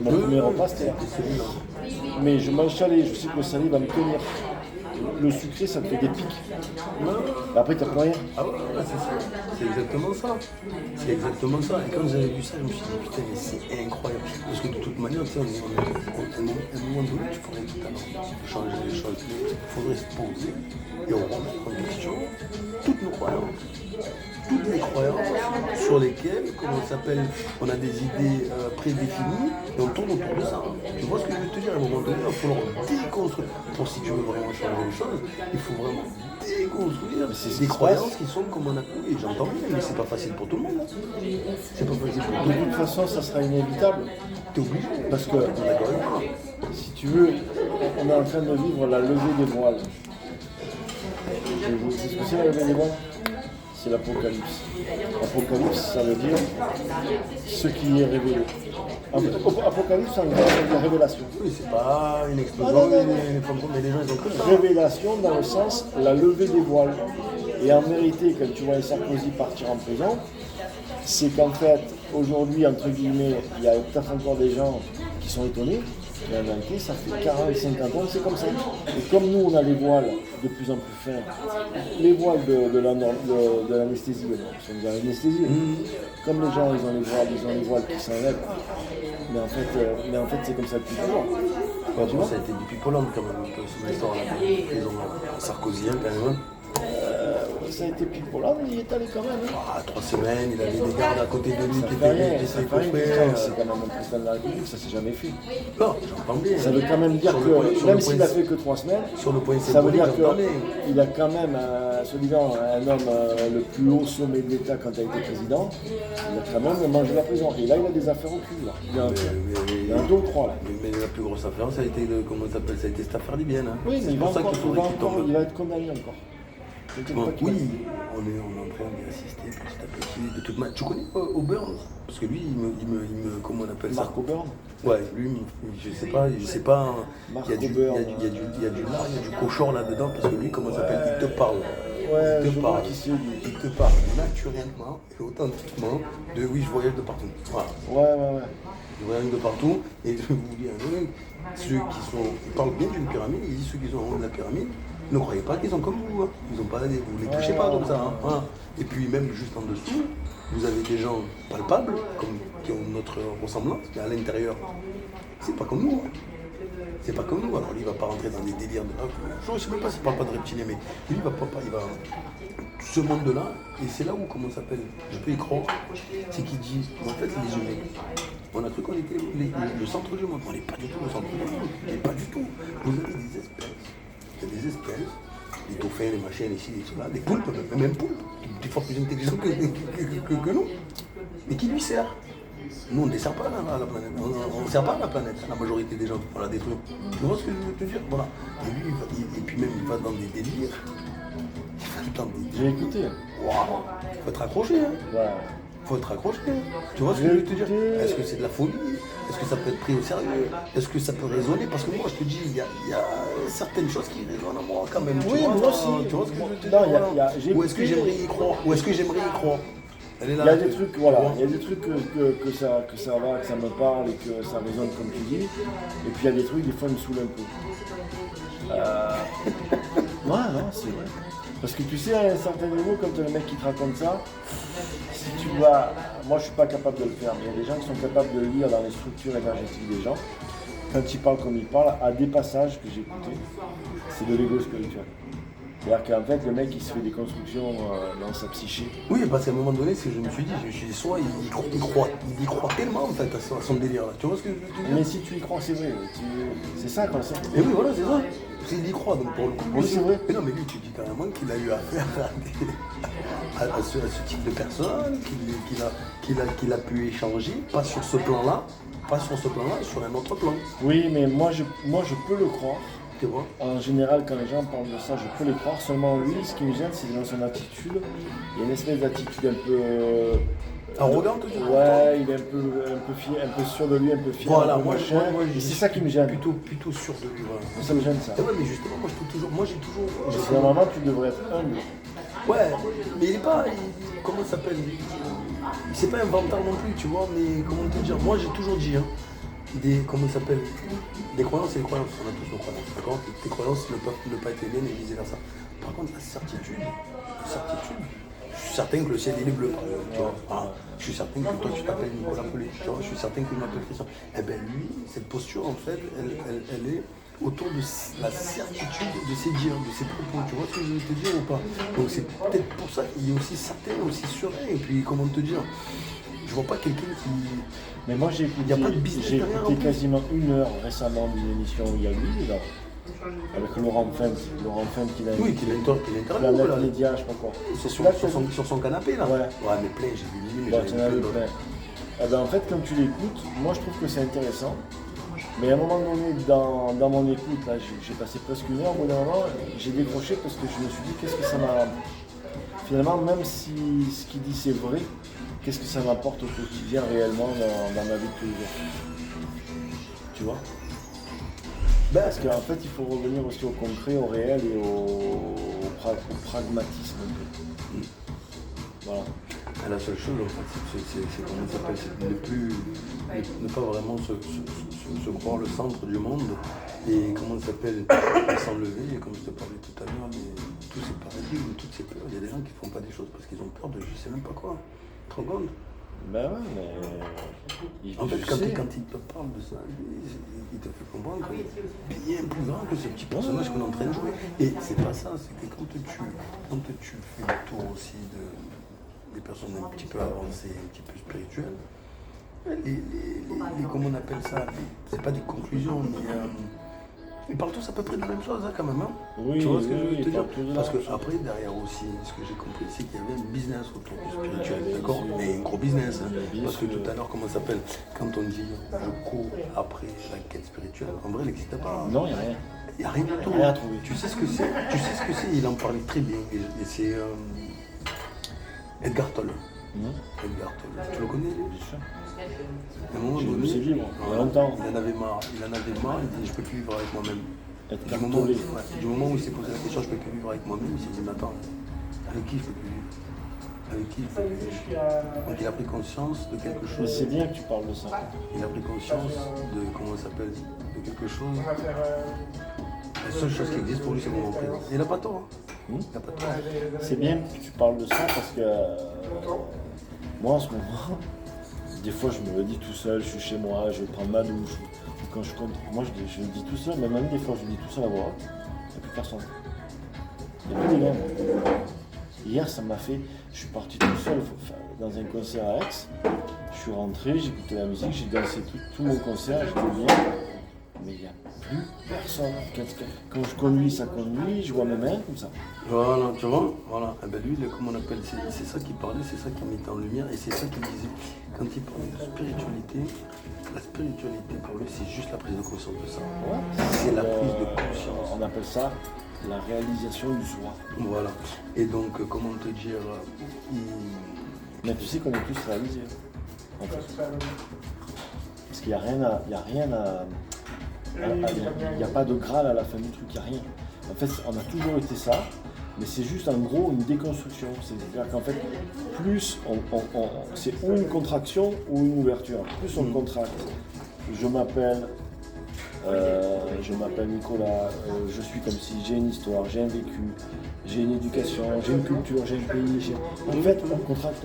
Mon premier repas, c'était là. Mais je mange salé, je sais que le salé va me tenir. Le sucré, ça te fait des pics. Et après, tu n'as plus rien. Ah ouais, c'est ça. C'est exactement ça. C'est exactement ça. Et quand j'avais vu ça, je me suis dit, putain, mais c'est incroyable. Parce que de toute manière, tu sais, à un moment donné, tu pourrais totalement changer les choses. Il faudrait se poser et on remettre en question toutes nos croyances. Toutes les croyances sur lesquelles, comment ça s'appelle, on a des idées prédéfinies et on tourne autour de ça. Tu vois ce que je veux te dire? À un moment donné, il faut leur déconstruire. Pour si tu veux vraiment changer les choses, il faut vraiment déconstruire. C'est des croyances qui sont comme on a connu. J'entends bien, mais c'est pas facile pour tout le monde. C'est pas facile pour tout le monde. De toute façon, ça sera inévitable. T'es obligé. Parce que, si tu veux, on est en train de vivre la levée des voiles. Vous savez ce que c'est la levée des voiles? C'est l'Apocalypse. L'Apocalypse, ça veut dire ce qui est révélé. Apocalypse, en gros, c'est la révélation. Oui, c'est pas une explosion, mais les gens, ils ont cru. Révélation dans le sens, la levée des voiles. Et en vérité, quand tu vois Sarkozy partir en prison, c'est qu'en fait, aujourd'hui, entre guillemets, il y a peut-être encore des gens qui sont étonnés. Mais en réalité, ça fait 40, 50 ans, c'est comme ça. Et comme nous, on a les voiles de plus en plus fins, les voiles de l'anesthésie, on dit l'anesthésie. Comme les gens, ils ont les voiles qui s'enlèvent. Mais en fait, c'est comme ça depuis toujours. Ouais, tu vois, ça a été depuis Pologne quand même, son histoire là, prison Sarkozien quand même. ça a été pile pour là, mais il est allé quand même. Hein. Ah, 3 semaines, il avait des gardes à côté de lui qui Ça fait rien, étaient ça fait rien. C'est quand même un président de la République, ça s'est jamais fait. Non, j'entends bien. Ça veut quand même dire que, même s'il a fait que 3 semaines, sur le point ça veut dire symbolique, qu'il a quand même, soi-disant, un homme le plus haut sommet de l'État quand il a été président, il a quand même mangé la prison. Et là, il a des affaires au cul. Là. Il y a un 2 ou 3 là. Mais la plus grosse affaire, ça a été, comment ça s'appelle, ça a été cette affaire libyenne. Hein. Oui, mais il va être condamné encore. Bon, oui, on est en train d'y assister petit à petit. De toute manière, tu connais Auburn? Parce que lui, il me comment on appelle ça? Marc Auburn? Ouais, lui, je sais pas. Il y a du Auburn, lard, il y a du cochon là-dedans, parce que lui, comment ça s'appelle? Il te parle. Ouais, il te parle. Il te parle naturellement et authentiquement de oui, je voyage de partout. Voilà. Ouais. Je voyage de partout, et je vais vous dire, ceux qui sont. Ils parlent bien d'une pyramide, ils disent ceux qui sont en haut de la pyramide. Ne croyez pas qu'ils sont comme vous, hein. Ils ont pas, vous les touchez pas comme ça. Hein. Voilà. Et puis même juste en dessous, vous avez des gens palpables, qui ont notre ressemblance, mais à l'intérieur, c'est pas comme nous. Hein. C'est pas comme nous. Alors lui, il va pas rentrer dans des délires de là. Je ne sais même pas s'il parle pas de reptilien, mais lui, il va. Ce monde-là, et c'est là où, comment ça s'appelle, je peux y croire, c'est qu'il dit, en fait, les humains, on a cru qu'on était le centre du monde. On n'est pas du tout le centre du monde. On n'est pas du tout. Vous avez des espèces. Il y a des espèces, les dauphins, les machins, les ci, les cela, des poulpes, même poulpes, des fois plus intelligents que nous. Mais qui lui sert? Nous, on ne dessert pas la planète. On ne sert pas à la planète, la majorité des gens. On la détruit. Tu vois ce que je veux te dire? Voilà. Et lui, et puis même, il va dans des délires. Il va tout le temps des J'ai écouté. Waouh! Faut être accroché, hein? Ouais. Faut être accroché. Tu vois ce que je veux te dire? Est-ce que c'est de la folie? Est-ce que ça peut être pris au sérieux? Est-ce que ça peut résonner? Parce que moi, je te dis, il y a certaines choses qui résonnent en moi quand même. Oui, moi aussi. Tu vois ce que je veux te dire? Ou est-ce que j'aimerais y croire? Elle est là. Il y a des trucs, voilà, il y a des trucs que ça va, que ça me parle et que ça résonne comme tu dis. Et puis il y a des trucs, des fois, ils me saoulent un peu. Ouais, non, c'est vrai. Parce que tu sais, à un certain niveau, quand le mec qui te raconte ça, si tu vas. Moi, je suis pas capable de le faire, mais il y a des gens qui sont capables de lire dans les structures énergétiques des gens. Quand ils parlent comme ils parlent, à des passages que j'ai écoutés, c'est de l'ego spirituel. C'est-à-dire qu'en fait, le mec, il se fait des constructions dans sa psyché. Oui, parce qu'à un moment donné, je me suis dit, soit il y croit tellement en fait à son délire là. Tu vois ce que je veux te dire? Mais si tu y crois, c'est vrai. C'est ça qu'on sait. Et oui, voilà, c'est ça. Il y croit, donc pour le coup. Oui, c'est vrai. Mais non, mais lui, tu dis carrément qu'il a eu affaire à ce type de personnes, qu'il a pu échanger, pas sur ce plan-là, sur un autre plan. Oui, mais moi je peux le croire. Tu vois? En général, quand les gens parlent de ça, je peux les croire. Seulement lui, ce qui me gêne, c'est dans son attitude. Il y a une espèce d'attitude un peu... arrogante? Ouais, il est un peu fier, un peu sûr de lui, un peu fier. Voilà, moi c'est ça qui me gêne. Plutôt sûr de lui. Voilà. Ça me gêne ça. Ouais, mais justement, moi j'ai toujours. Parce qu'à un moment, tu devrais être humble. Ouais, mais il est pas. Comment ça s'appelle? C'est pas inventeur non plus, tu vois, mais comment te dire? Moi j'ai toujours dit, hein, comment ça s'appelle? Des croyances, c'est des croyances, on a tous nos croyances, d'accord? Tes croyances ne peuvent ne pas être les miennes et vice versa. Par contre, la certitude, je suis certain que le ciel il est bleu, par exemple, tu vois. Ah, je suis certain que toi tu t'appelles Nicolas Pelé, tu vois, je suis certain que je m'appelle Christian. Eh bien lui, cette posture en fait, elle est autour de la certitude de ses dires, de ses propos, tu vois ce que je veux te dire ou pas? Donc c'est peut-être pour ça qu'il est aussi certain, aussi serein, et puis comment te dire? Je vois pas quelqu'un qui... Mais moi j'ai écouté quasiment 1 heure récemment d'une émission où il y a lui, là, avec Laurent Fent qui l'a oui, qu'il interviewe Planète Média, je sais pas quoi. C'est sur son canapé là. Ouais, mais plein, j'ai vu lui, mais j'en ai vu plein. Eh ben, en fait, quand tu l'écoutes, moi je trouve que c'est intéressant. Mais à un moment donné, dans mon écoute, là, j'ai passé presque 1 heure, au bout d'un moment, j'ai décroché parce que je me suis dit, qu'est-ce que ça m'a... Finalement, même si ce qu'il dit c'est vrai, qu'est-ce que ça m'apporte au quotidien réellement dans ma vie de tous les jours? Tu vois? Parce qu'en fait, il faut revenir aussi au concret, au réel et au pragmatisme un peu. Voilà. La seule chose, en fait, c'est comment ça s'appelle, c'est ne pas vraiment se croire le centre du monde et comment ça s'appelle, s'enlever, et comme je te parlais tout à l'heure, tous ces paradigmes, toutes ces peurs. Il y a des gens qui ne font pas des choses parce qu'ils ont peur de je sais même pas quoi. Tu te rends compte? Ben ouais, mais. En fait, tu quand sais, il te parle de ça, il te fait comprendre que c'est bien plus grand que ce petit personnage qu'on est en train de jouer. Et c'est pas ça, c'est que quand tu fais le tour aussi des personnes un petit peu avancées, un petit peu spirituelles, comment on appelle ça, c'est pas des conclusions, mais ils parlent tous à peu près de la même chose hein, quand même. Hein. Oui, tu vois ce que je veux oui, te dire? ils parlent tous de la Parce que même chose. après, derrière aussi, ce que j'ai compris, c'est qu'il y avait un business autour du spirituel, d'accord? Mais un gros business. Hein. Bien Parce que sûr. tout à l'heure, comment ça s'appelle? Quand on dit je cours après la quête spirituelle, en vrai, elle n'existe pas. Hein. Non, il n'y a rien. Il n'y a rien du tout. Rien à trouver. Tu sais ce que c'est? Il en parlait très bien. Et c'est Edgar Tolle. Edgar Tolle. Tu le connais? Bien sûr. À un moment J'ai vu donné, ses livres, il y a voilà, longtemps. il en avait marre, il dit je peux plus vivre avec moi-même. Edgar Du Tolle. moment où il s'est posé la question je peux plus vivre avec moi-même, il s'est dit mais attends, avec qui je peux plus vivre? Avec qui je peux plus vivre? Donc il a pris conscience de quelque Mais chose. c'est bien que tu parles de ça. Il a pris conscience de comment ça s'appelle, de quelque chose. La seule chose qui existe pour lui c'est le moment présent. Il n'a pas tort. Hein. Il n'a pas tort. C'est bien que tu parles de ça parce que moi en ce moment, des fois je me le dis tout seul, je suis chez moi, je prends ma douche. Quand je compte, moi je le dis tout seul, mais même des fois je le dis tout seul à voix haute, il n'y a plus personne. Il n'y a plus de gens. Hier ça m'a fait, je suis parti tout seul dans un concert à Aix, je suis rentré, j'ai écouté la musique, j'ai dansé tout mon concert, j'étais bien, mais il n'y a plus personne. Quand je conduis, ça conduit, je vois mes mains comme ça. Voilà, tu vois, voilà. Et ben lui, comment on appelle, c'est ça qu'il parlait, c'est ça qu'il mettait en lumière, et c'est ça qu'il disait. Quand il parlait de spiritualité, la spiritualité pour lui, c'est juste la prise de conscience de ça. C'est la prise de conscience. On appelle ça la réalisation du soi. Voilà. Et donc, comment te dire, Mais tu sais qu'on est tous réalisés. En fait. Parce qu'il n'y a rien à. Il n'y a pas de Graal à la fin du truc, il n'y a rien. En fait, on a toujours été ça, mais c'est juste en gros une déconstruction. C'est-à-dire qu'en fait, plus c'est ou une contraction ou une ouverture. Plus on contracte. Je m'appelle Nicolas, je suis comme si j'ai une histoire, j'ai un vécu, j'ai une éducation, j'ai une culture, j'ai un pays. En fait, on contracte.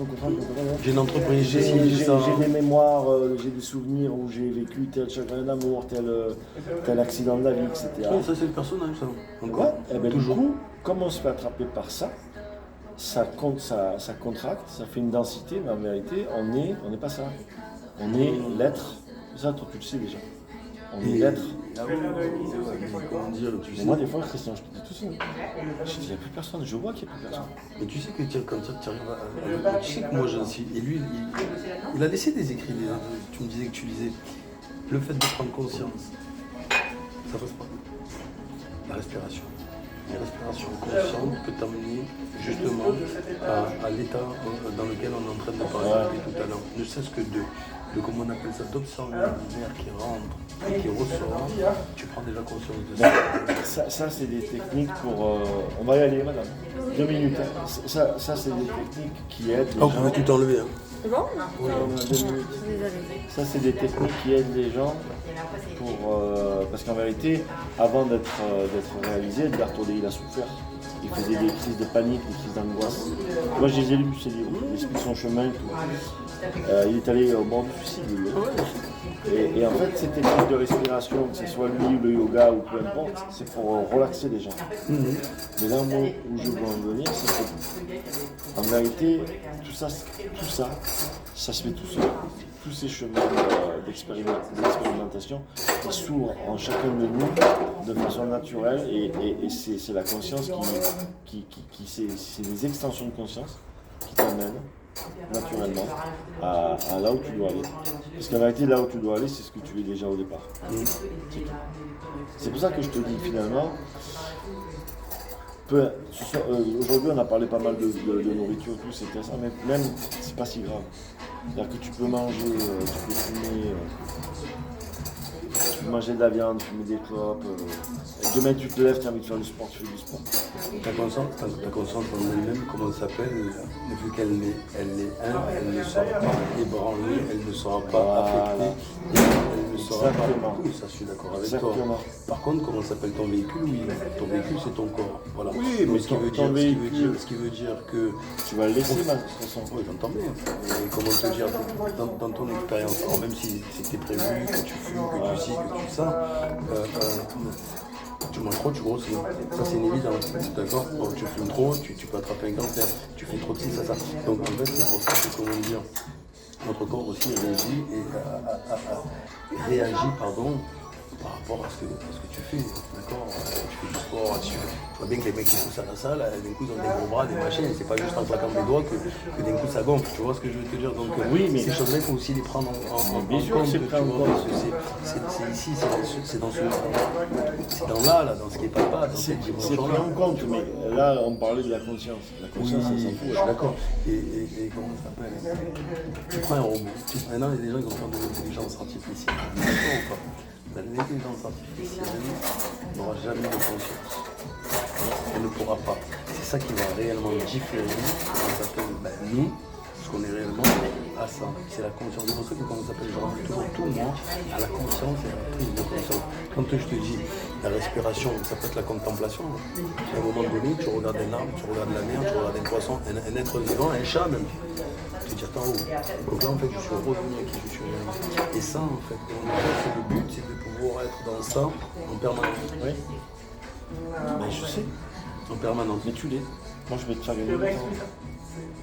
j'ai une entreprise, J'ai j'ai ça. des mémoires, j'ai des souvenirs où j'ai vécu tel chagrin d'amour, tel accident de la vie, etc. Oui, ça c'est le personnage, ça. Encore. Ouais, et ben, Toujours. Du coup, comme on se fait attraper par ça, ça contracte, ça fait une densité, mais en vérité, on n'est pas ça. On est l'être. Ça, toi, tu le sais déjà. On est l'être. Ah oui, comment dire, tu Mais sais. moi, des fois, Christian, je te dis tout seul. Je dis, il n'y a plus personne, je vois qu'il n'y a plus personne. Mais tu sais que quand tu arrives à. Tu sais que moi j'en suis. Et lui, il a laissé des écrits. Tu me disais que tu lisais. Le fait de prendre conscience, ça passe pas. La respiration. La respiration consciente peut t'amener justement à l'état dans lequel on est en train de parler depuis tout à l'heure. Ne cesse que de comment on appelle ça, d'observer l'univers qui rentre et qui ressort. Tu prends déjà conscience de ça. Ça c'est des techniques pour... on va y aller, madame. 2 minutes. Hein. Ça, c'est des techniques qui aident les Oh, gens. on peut tout enlever. Hein. C'est bon? Oui, on a 2 minutes. Désolée. Ça, c'est des techniques qui aident les gens pour... parce qu'en vérité, avant d'être réalisé, Edgar Tolle, il a souffert. Il faisait des crises de panique, des crises d'angoisse. Moi, je les ai lus, ces livres. Il explique son chemin et tout. Il est allé au bord du suicide, lui. Et en fait, ces techniques de respiration, que ce soit lui ou le yoga ou peu importe, c'est pour relaxer les gens. Mais là, moi, où je veux en venir, c'est que, en vérité, tout ça se fait tout seul. Tous ces chemins d'expérimentation, ils s'ouvrent en chacun de nous de façon naturelle et c'est la conscience c'est des extensions de conscience qui t'emmènent naturellement à là où tu dois aller. Parce qu'en vérité, là où tu dois aller, c'est ce que tu es déjà au départ. C'est pour ça que je te dis finalement, aujourd'hui on a parlé pas mal de nourriture, tout c'est intéressant, mais même c'est pas si grave. C'est-à-dire que tu peux manger, tu peux fumer, tu manger de la viande, fumer des clopes. Demain tu te lèves, tu as envie de faire du sport, tu fais du sport. Ta conscience en elle-même, comment elle s'appelle, vu qu'elle elle ne sera pas ébranlée, elle ne sera pas affectée, elle ne sera Exactement. pas... Oui, ça je suis d'accord avec Exactement. toi. Par contre, comment s'appelle ton véhicule? Oui, ton véhicule c'est ton corps. Voilà. Oui, Donc, mais ce qui veut dire que... Tu vas le laisser, de toute façon. Oui, j'entends bien. Mais comment te dire, dans ton expérience, alors même si c'était prévu, que tu fumes, que tu ci, que tu ça, tu manges trop, tu grossis. Ça, c'est une évidence. D'accord? Bon, tu fumes trop, tu peux attraper un cancer. Tu fais trop de ci, ça. Donc, en fait, c'est pour ça que, comment dire, notre corps aussi réagit, pardon, par rapport à ce que tu fais. D'accord? Tu fais du sport, tu vois bien que les mecs qui poussent à la salle, d'un coup, ils ont des gros bras, des machines. C'est pas juste en claquant des doigts que d'un coup, ça gonfle. Tu vois ce que je veux te dire? Donc, oui, mais ces choses-là, il faut aussi les prendre en bien sûr, compte. c'est pris en compte. C'est ici, c'est dans là, dans ce qui est pas, dans cette C'est dimension pris en compte, mais là on parlait de la conscience. La conscience, ça s'en je fout. suis d'accord. Et comment ça s'appelle? Tu prends un robot. Maintenant, il y a des gens qui ont fait de l'intelligence artificielle. D'accord ou pas? L'intelligence artificielle n'aura jamais de conscience. Elle ne pourra pas. C'est ça qui va réellement différer, comment ça s'appelle, nous, ce qu'on est réellement, à ça. C'est la conscience. C'est pour ça que comment ça s'appelle, je ramène toujours tout le monde à la conscience et à la prise de conscience. Quand je te dis la respiration, ça peut être la contemplation. À un moment donné, tu regardes un arbre, tu regardes la mer, tu regardes un poisson, un être vivant, un chat même. Tu te dis attends, donc là en fait je suis revenu à qui je suis réellement. Et ça en fait, le but c'est de pouvoir être dans ça en permanence. Oui. Mais je sais. En permanence. Mais tu l'es. Moi je vais te faire gagner du temps.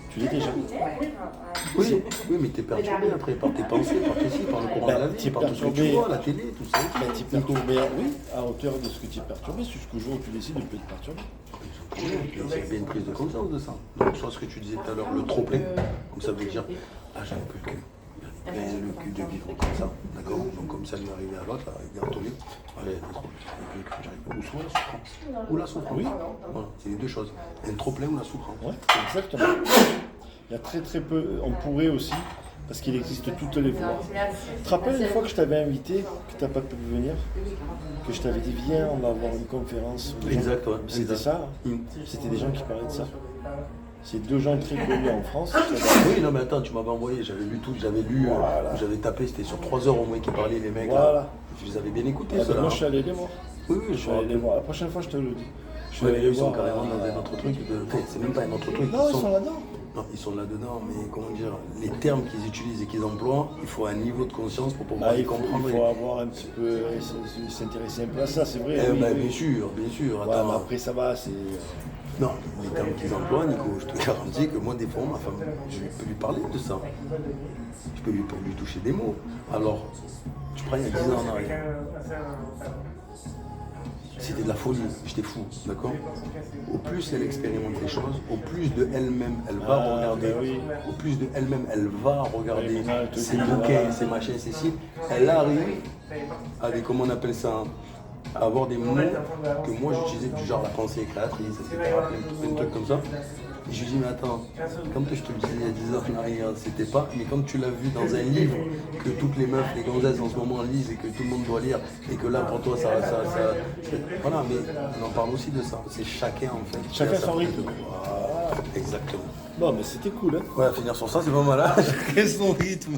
Tu l'es déjà. Oui, mais t'es perturbé après par tes pensées, par tes ci, par le courant de la vie, par tout ce que tu vois, la télé, tout ça. Tu es perturbé, oui, à hauteur de ce que tu es perturbé, jusqu'au jour où tu décides de ne plus être perturbé. Il y a bien une prise de conscience de ça. Donc, soit ce que tu disais tout à l'heure, le trop plein, donc ça veut dire, ah, j'en peux plus. Le cul de vivre comme ça, d'accord? Donc, comme ça lui est arrivé à l'autre, là, il est retourné. Allez, ou soit la souffrance. Ou la souffrance. Oui. Voilà, c'est les deux choses. Un trop plein ou la souffrance. Oui, exactement. Il y a très très peu, on pourrait aussi, parce qu'il existe toutes les voies. Tu te rappelles une fois que je t'avais invité, que tu n'as pas pu venir, que je t'avais dit viens, on va avoir une conférence. Exact, ouais. C'était ça, c'était des gens qui parlaient de ça. C'est deux gens très connus en France. Oui, non mais attends, tu m'avais envoyé, j'avais lu tout, Voilà. j'avais tapé, c'était sur 3 heures au moins qui parlaient les mecs. Voilà. Là. Je les avais bien écoutés, Ah ben ceux-là. moi je suis allé les voir. Oui, Je suis allé les voir. La prochaine fois je te le dis. Je suis allé les ils sont voir. carrément dans un autre truc. Enfin, c'est même pas un autre truc. Non, ils sont là-dedans. Non, ils sont là-dedans, mais comment dire, les termes qu'ils utilisent et qu'ils emploient, il faut un niveau de conscience pour pouvoir les comprendre. Il faut avoir un petit peu, s'intéresser un peu à ça, c'est vrai. Eh oui, ben, oui. bien sûr. Ouais, Attends. mais après ça va, c'est... Non, les termes qu'ils emploient, Nico, je te garantis que moi, des fois, ma femme, je peux lui parler de ça. Je peux lui toucher des mots. Alors, tu prends il y a 10 ans en arrière. C'était de la folie, j'étais fou, d'accord? Au plus elle expérimente les choses, au plus de elle-même elle va regarder, oui. au plus de elle-même elle va regarder Oui, maintenant, elle te ses dit, bouquins, voilà. ses machins, ses sites. Elle arrive à des, comment on appelle ça, à avoir des mots que moi j'utilisais du genre la pensée créatrice, etc. Plein de trucs comme ça. Et je lui dis, mais attends, comme je te le disais il y a 10 ans en arrière, c'était pas, mais quand tu l'as vu dans un livre que toutes les meufs, les gonzesses en ce moment lisent et que tout le monde doit lire, et que là pour toi voilà, mais on en parle aussi de ça. C'est chacun en fait. Chacun son rythme. Voilà, exactement. Bon, mais c'était cool, hein. Ouais, finir sur ça, c'est pas mal, hein. Chacun son rythme.